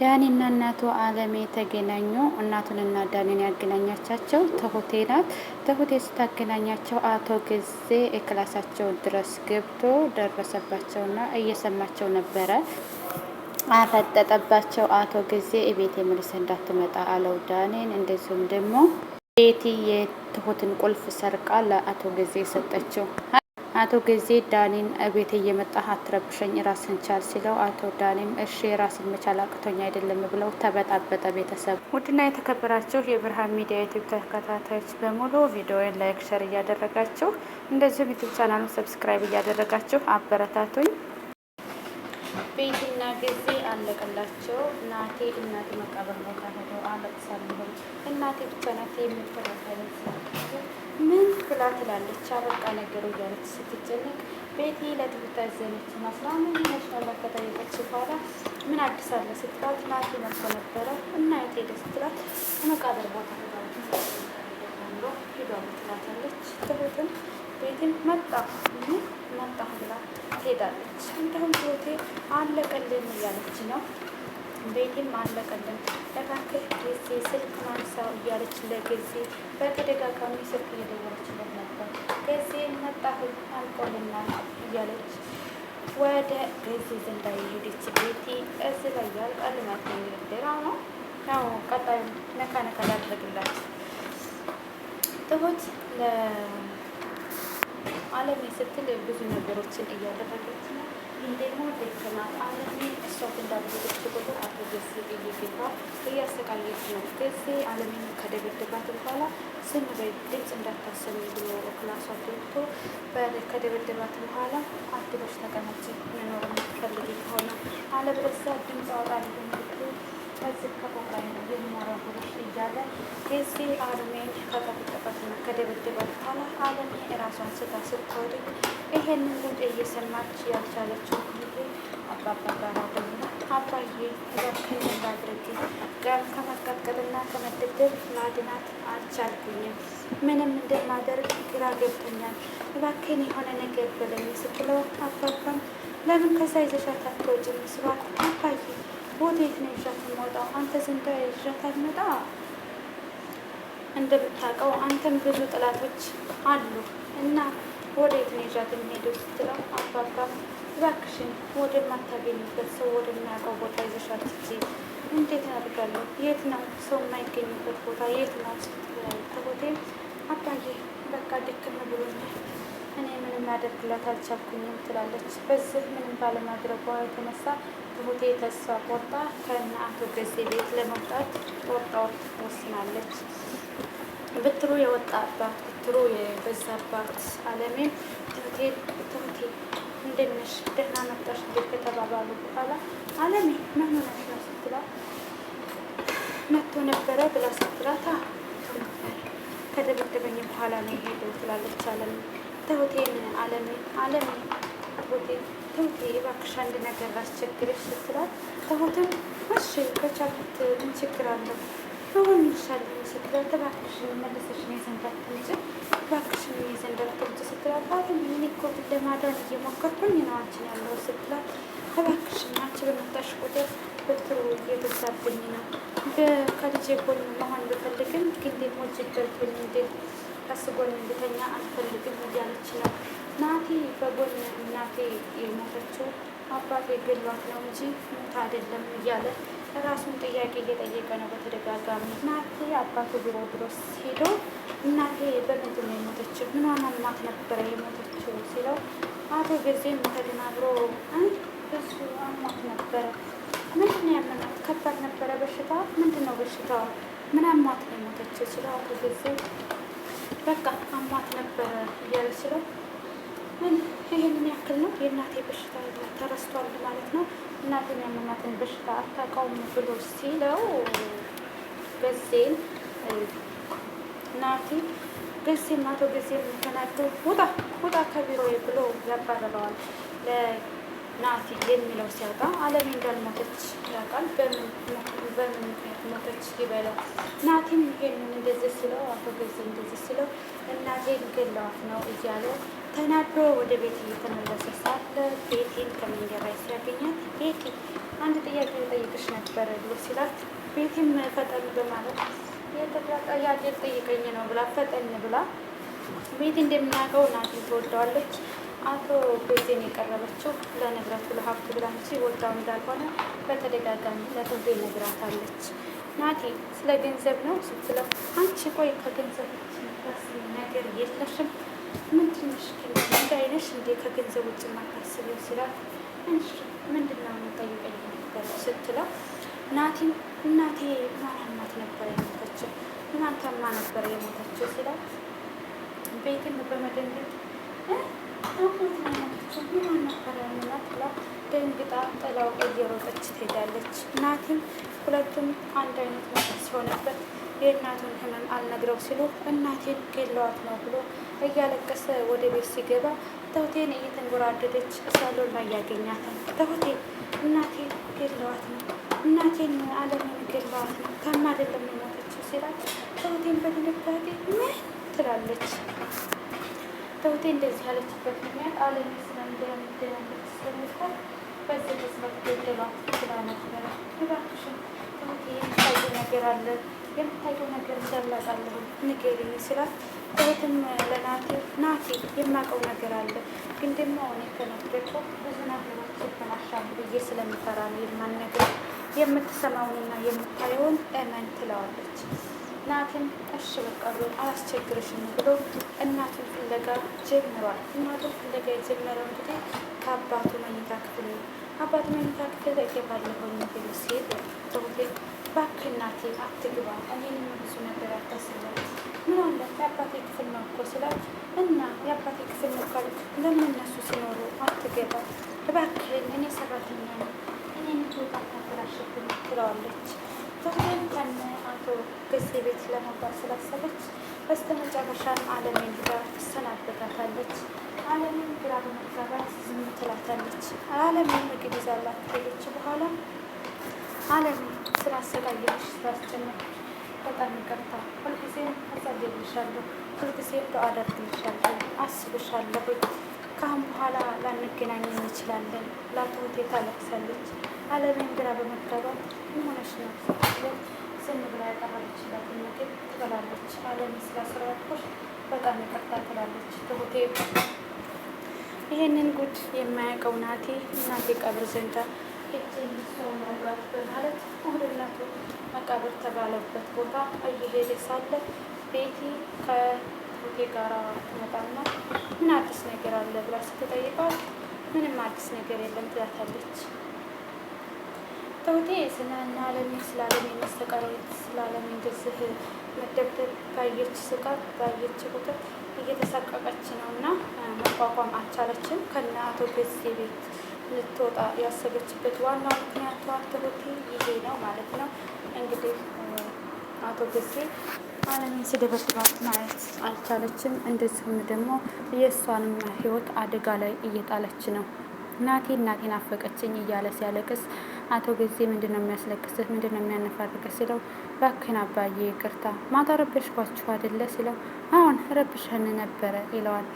ዳኒና እናቱ አለሜ ተገናኙ። እናቱንና ዳኒን ያገናኛቻቸው ትሁቴ ናት። ትሁቴ ስታገናኛቸው አቶ ጊዜ ክላሳቸው ድረስ ገብቶ ደረሰባቸውና እየሰማቸው ነበረ። አፈጠጠባቸው። አቶ ጊዜ ቤት የምልስ እንዳትመጣ አለው ዳኒን። እንደዚሁም ደግሞ ቤቲ የትሁትን ቁልፍ ሰርቃ ለአቶ ጊዜ ሰጠችው። አቶ ጊዜ ዳኒን ቤት እየመጣ አትረብሸኝ ራስን ቻል ሲለው አቶ ዳኒም እሺ ራስን መቻል አቅቶኝ አይደለም ብለው ተበጣበጠ። ቤተሰብ ውድና የተከበራችሁ የብርሃን ሚዲያ ዩቲዩብ ተከታታዮች በሙሉ ቪዲዮውን ላይክ ሸር እያደረጋችሁ እንደዚሁም ዩቲዩብ ቻናሉን ሰብስክራይብ እያደረጋችሁ አበረታቱኝ። ቤቲና ጊዜ አለቀላቸው። እናቴ መቃብር ቦታ ሄደው አለቅሳለሁ። እናቴ ብቻ ናት የምትረዳኝ ምን ብላ ትላለች። አበቃ ነገሩ እያለች ስትጨነቅ ቤቲ ለትሁት አዘነች። መስላ ምን ይመስላል ከጠየቀች በኋላ ምን አዲስ አለ ስትላት ናቲ መጥቶ ነበረ እና የት ሄደ ስትላት መቃብር ቦታ ሄዷ ትላታለች። ትሁትን ቤትም መጣሁ ብላ ትሄዳለች። እንደውም ትሁቴ አለቀልን እያለች ነው። ቤትም አለቀልን ለባክህ ጊዜ ስልክ ማንሳው እያለች ለጊዜ በተደጋጋሚ ስልክ እየደወለችለት ነበር። ጊዜ መጣሁ አልቆልና እያለች ወደ ጊዜ ዘንዳ የሄደች ቤቲ እዚህ ላይ ያልቃል ማለት ነው። ድራማ ያው ቀጣዩ ነካ ላድርግላት። ትሁት ለአለሜ ስትል ብዙ ነገሮችን እያደረገች ነው። ይህ ደግሞ ደከማት አለሜ እሷ እንዳደረገች ቁጥር አቶ ጊዜ እየገባ እያሰቃየች ነው። ጊዜ አለሜን ከደበደባት በኋላ ዝም በይ ድምፅ እንዳታሰሚ ብሎ ክላሷ ገብቶ ከደበደባት በኋላ አድበሽ ተቀመጭ መኖር የምትፈልጊ ከሆነ አለበለዚያ ድምፅ አወጣለሁ ብሎ ከዚህ ከፎቅ ላይ ነው የሚያረጉሽ እያለ ጊዜ አለሜን ከቀጠቀጠትና ከደበደባት በኋላ አለሜ እራሷን ስታ ስትወድቅ ይሄንን ጉድ እየሰማች ያልቻለችው ጊዜ አባባ ጋር ደውላ አባዬ እባክህን እንዳድርግ ጋር ከመቀጥቀጥና ከመደብደብ ማድናት አልቻልኩኝም። ምንም እንደማደርግ ግራ ገብቶኛል። እባክህን የሆነ ነገር በለኝ ስትለው አባባም ለምን ከዛ ይዘሻት አትወጪም ስባት አባዬ ወዴት ነው ይዣት የምወጣው? አንተ ዘንዳ ይዣት አልመጣ እንደምታውቀው አንተም ብዙ ጥላቶች አሉ እና ወዴት ነው ይዣት የሚሄደው ስትለው አባባም እባክሽን ወደማታገኝበት ሰው ወደሚያውቀው ቦታ ይዘሻት ሂጂ። እንዴት አድርጋለሁ? የት ነው ሰው የማይገኝበት ቦታ የት ነው ስትለው ትሁቴም አባዬ በቃ ድክም ብሎኛል እኔ ምንም ያደርግላት አልቻልኩኝም ትላለች። በዚህ ምንም ባለማድረጓ የተነሳ ትሁቴ ተስፋ ቆርጣ ከእነ አቶ ጊዜ ቤት ለመውጣት ቆርጣ ወስናለች። ብትሩ የወጣባት ብትሩ የበዛባት አለሜን ትሁቴ እንደት ነሽ ደህና መጣሽ እንዴት ከተባባሉ በኋላ አለሜ ምን ሆነሽ ነው ስትላት መጥቶ ነበረ ብላ ስትላት ከደበደበኝ በኋላ ነው የሄደው ትላለች። አለሜ ትሁቴን አለሜ ትሁቴ እባክሽ አንድ ነገር ላስቸግርሽ ስትላት ትሁትም እሺ ከቻልኩት ምን ችግር አለው አሁን ይሻለኝ ስትላት እባክሽን መልሰሽ ነው ዘንድ አትምጪ እባክሽን ዘንድ አትምጪ ስትላት አለሜ እኔ እኮ ለማዳን እየሞከርኩኝ ነው አንቺን ያለው ስትላት እባክሽን አንቺ በመጣሽ ቁጥር ብትሩ እየበዛብኝ ነው ከልጄ ጎን መሆን ብፈልግም ግን ደግሞ ችግርብኝ እንዴት ከስጎን እንድተኛ አልፈልግም እያለች ነው። ናቲ በጎን እናቴ የሞተችው አባቴ ገሏት ነው እንጂ ሞት አይደለም እያለ ራሱን ጥያቄ እየጠየቀ ነው በተደጋጋሚ። ናቲ አባቱ ቢሮ ድረስ ሄዶ እናቴ በምንድን ነው የሞተችው? ምኗን አሟት ነበረ የሞተችው ሲለው አቶ ጊዜም ተደናብሮ እሱ አሟት ነበረ። ምንድን ነው ያመናት? ከባድ ነበረ በሽታ። ምንድን ነው በሽታዋ? ምን አሟት ነው የሞተችው ሲለው አቶ ጊዜ በቃ አሟት ነበረ እያለ ሲለው ይህንን ያክል ነው የእናቴ በሽታ ተረስቷል ማለት ነው። እናቴን ያመማትን በሽታ አታውቀውም ብሎ ሲለው ጊዜን ናቲ ጊዜም አቶ ጊዜም ተናዶ ውጣ ከቢሮ ብሎ ያባረረዋል። ለናቲ የሚለው ሲያጣ አለሜ እንዳልሞተች ያውቃል። በምን ምክንያት ሞተች ይበለው። ናቲም ይሄንን እንደዚህ ሲለው አቶ ጊዜ እንደዚህ ሲለው እናቴን ገለዋት ነው እያለ ተናዶ ወደ ቤት እየተመለሰ ሳለ ቤቲን ከመንገድ ላይ ሲያገኛት ቤቲ አንድ ጥያቄ ልጠይቅሽ ነበር ብሎ ሲላት ቤቲም ፈጠን በማለት ጥያቄ ልጠይቀኝ ነው ብላ ፈጠን ብላ ቤቲ እንደምናውቀው ናቲን ትወደዋለች። አቶ ቤዜን የቀረበችው ለንብረቱ ለሀብቱ ብላ እንጂ ወዳው እንዳልሆነ በተደጋጋሚ ለቶቤ ነግራታለች። ናቲ ስለ ገንዘብ ነው ስትለው አንቺ ቆይ ከገንዘብ ነገር የለሽም ምንድንሽ እንዳይነሽ እንዴ ከገንዘብ ውጭ ማታስቢው ሲላት እንሽ ምንድነው የምጠይቀኝ ነበር ስትለው ናቲም እናቴ ማናት ነበር የሞተችው እናንተማ ነበር የሞተችው ሲላት ቤትም በመደንገጥ አሁን ናቸው ምን ነበር ያምናት ብላ ደንግጣ ጥላው እየሮጠች ትሄዳለች። ናቲም ሁለቱም አንድ አይነት ነገር ሲሆነበት የእናቱን ህመም አልነግረው ሲሉ እናቴን ገለዋት ነው ብሎ እያለቀሰ ወደ ቤት ሲገባ ተውቴን እየተንጎራደደች ሳሎን ላይ ያገኛታል። ተውቴ እናቴ ገለዋት ነው እናቴን አለምን ገለዋት ነው ታማ አይደለም የሞተችው ሲላት ተውቴን በድንጋጤ ምን ትላለች። ተውቴ እንደዚህ ያለችበት ምክንያት አለም ስለምደነግጥ ስለሚባል በዚህ መስመር ገደሏት ስላ ነበረ። እባክሽን ተውቴ የምታየው ነገር አለ የምታየው ነገር እንዳላቃለሁ ንገሪኝ ሲላት ተውትም ለናቴ ናቴ የማውቀው ነገር አለ ግን ደግሞ እኔ ከነገርኩ ብዙ ነገሮች ይበላሻሉ ብዬ ስለምፈራ ነው የማልነግርህ የምትሰማውንና የምታየውን እመን ትለዋለች። ናትን እሺ በቃ ብሎ አላስቸግርሽም ብሎ እናቱን ፍለጋ ጀምሯል። እናቱን ፍለጋ የጀመረው እንግዲህ ከአባቱ መኝታ ክፍል ነው። አባቱ መኝታ ክፍል እገባለሁ ብሎ ሲል ተውቴ እባክህ እናቴ አትግባ እኔንም ብዙ ነገር አታስብላት ምን አለ የአባቴ ክፍል ነው እኮ ስላት እና የአባቴ ክፍል ነው ካልክ ለምን እነሱ ሲኖሩ አትገባ እባክህን እኔ ሰራተኛ ነው እኔን ቦታ ታበላሽብኝ ትለዋለች። ተውቴም ከነ አቶ ገዜ ቤት ለመግባት ስላሰበች በስተመጨረሻም አለሜን ጋር ትሰናበታታለች። አለሜን ግራ በመጋባት ዝም ትላታለች። አለሜን ምግብ ይዛላት ከሄደች በኋላ አለሜ ስላሰቃየሽ ስላስጨነቅሽ በጣም ይቅርታ ሁልጊዜም አጸልይልሻለሁ ሁልጊዜም ዱዓ አደርግልሻለሁ አስብሻለሁ ከአሁን በኋላ ላንገናኝ እንችላለን ላትወቴ ታለቅሳለች። አለሜን ግራ በመጋባት ምን ሆነሽ ነው ስትለው ዝም ብላ ያቀረበችላት ምግብ ትበላለች። አለሜ ስላስረዋትኩሽ በጣም ይቅርታ ትላለች። ትሁቴ ይሄንን ጉድ የማያውቀው ናቲ እናቴ ቀብር ዘንዳ ሄጄ ሰው መውጋት በማለት ወደ እናቱ መቃብር ተባለበት ቦታ እየሄደ ሳለ ቤቲ ከትሁቴ ጋር ትመጣና ምን አዲስ ነገር አለ ብላ ስትጠይቃት ምንም አዲስ ነገር የለም ትላታለች። ትሁቴ ስለ አለሜ ስላለሜ መሰቃየት ስላለሜ እንደዚህ መደብደብ ባየች ስቃት ባየች ቁጥር እየተሰቀቀች ነው እና መቋቋም አልቻለችም። ከነ አቶ ገዜ ቤት ልትወጣ ያሰበችበት ዋና ምክንያቷ ትሁቴ ይሄ ነው ማለት ነው። እንግዲህ አቶ ገዜ አለሜን ሲደበድባት ማየት አልቻለችም። እንደዚሁም ደግሞ የእሷንም ሕይወት አደጋ ላይ እየጣለች ነው። እናቴን አፈቀችኝ እያለ ሲያለቅስ አቶ ገዜ ምንድን ነው የሚያስለቅስህ ምንድን ነው የሚያነፋርቅህ ሲለው እባክህን አባዬ ይቅርታ ማታ ረበሽኳችሁ አይደለ ሲለው አሁን ረብሸን ነበረ ይለዋል።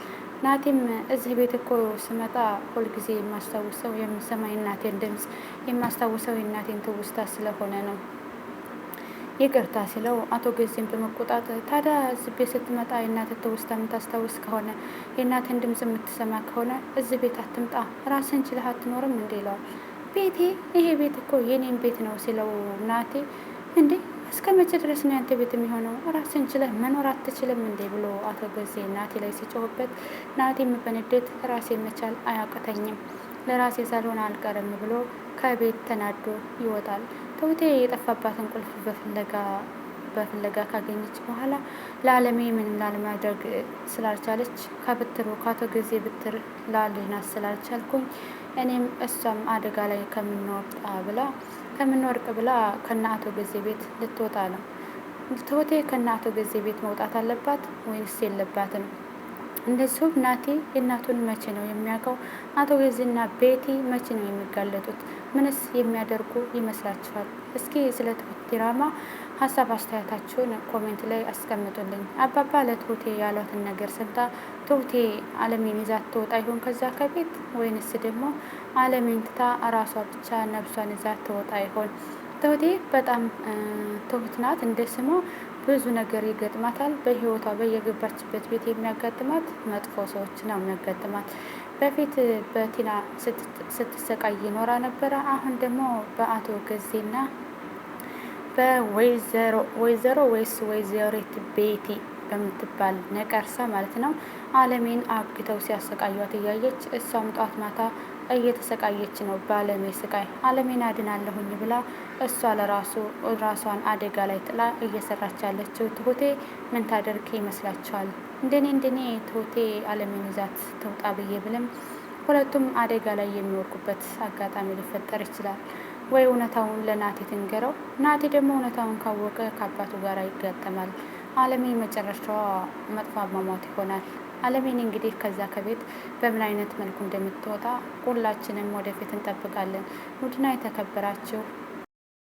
ናቴም እዚህ ቤት እኮ ስመጣ ሁልጊዜ የማስታውሰው የምሰማ የእናቴን ድምፅ የማስታውሰው የእናቴን ትውስታ ስለሆነ ነው ይቅርታ ሲለው አቶ ገዜም በመቆጣት ታዲያ እዚህ ቤት ስትመጣ የእናትህ ትውስታ የምታስታውስ ከሆነ የእናትህን ድምፅ የምትሰማ ከሆነ እዚህ ቤት አትምጣ ራስን ችለህ አትኖርም እንዴ ይለዋል። ቤቴ ይሄ ቤት እኮ የኔን ቤት ነው ሲለው ናቴ እንዴ እስከ መቼ ድረስ ነው ያንተ ቤት የሚሆነው ራስን ችለህ መኖር አትችልም እንዴ ብሎ አቶ ገዜ ናቴ ላይ ሲጮህበት ናቴም በንዴት ራሴ መቻል አያቅተኝም ለራሴ ሳልሆን አልቀርም ብሎ ከቤት ተናዶ ይወጣል። ትሁቴ የጠፋባትን ቁልፍ በፍለጋ ካገኘች በኋላ ለአለሜ ምንም ላለማድረግ ስላልቻለች ከብትሩ ከአቶ ገዜ ብትር ላልናት ስላልቻልኩኝ እኔም እሷም አደጋ ላይ ከምንወርቅ ብላ ከነ አቶ ገዜ ቤት ልትወጣ ነው። ትሁቴ ከነ አቶ ገዜ ቤት መውጣት አለባት ወይንስ የለባትም? እንደዚሁም ናቲ የእናቱን መቼ ነው የሚያውቀው? አቶ ገዝና ቤቲ መቼ ነው የሚጋለጡት? ምንስ የሚያደርጉ ይመስላችኋል? እስኪ ስለ ትሁት ድራማ ሀሳብ አስተያየታችሁን ኮሜንት ላይ አስቀምጡልኝ። አባባ ለትሁቴ ያሏትን ነገር ሰምታ ትሁቴ አለሜን ይዛት ትወጣ ይሆን ከዛ ከቤት? ወይንስ ደግሞ አለሜን ትታ ራሷ ብቻ ነብሷን ይዛት ትወጣ ይሆን? ትሁቴ በጣም ትሁት ናት። እንደ ስሟ ብዙ ነገር ይገጥማታል በህይወቷ። በየገባችበት ቤት የሚያጋጥማት መጥፎ ሰዎች ነው የሚያጋጥማት። በፊት በቲና ስትሰቃይ ይኖራ ነበረ። አሁን ደግሞ በአቶ ገዜና በወይዘሮ ወይስ ወይዘሪት ቤቲ በምትባል ነቀርሳ ማለት ነው አለሜን አግተው ሲያሰቃዩት እያየች እሷም ጧት ማታ እየተሰቃየች ነው በአለሜ ስቃይ። አለሜን አድናለሁኝ ብላ እሷ ራሷን አደጋ ላይ ጥላ እየሰራች ያለችው ትሁቴ ምን ታደርግ ይመስላችኋል? እንደኔ ትሁቴ አለሜን ይዛት ትውጣ ብዬ ብልም ሁለቱም አደጋ ላይ የሚወርቁበት አጋጣሚ ሊፈጠር ይችላል። ወይ እውነታውን ለናቲ ትንገረው። ናቲ ደግሞ እውነታውን ካወቀ ከአባቱ ጋር ይጋጠማል። አለሜ መጨረሻዋ መጥፎ አሟሟት ይሆናል። አለሜን እንግዲህ ከዛ ከቤት በምን አይነት መልኩ እንደምትወጣ ሁላችንም ወደፊት እንጠብቃለን። ውድና የተከበራችሁ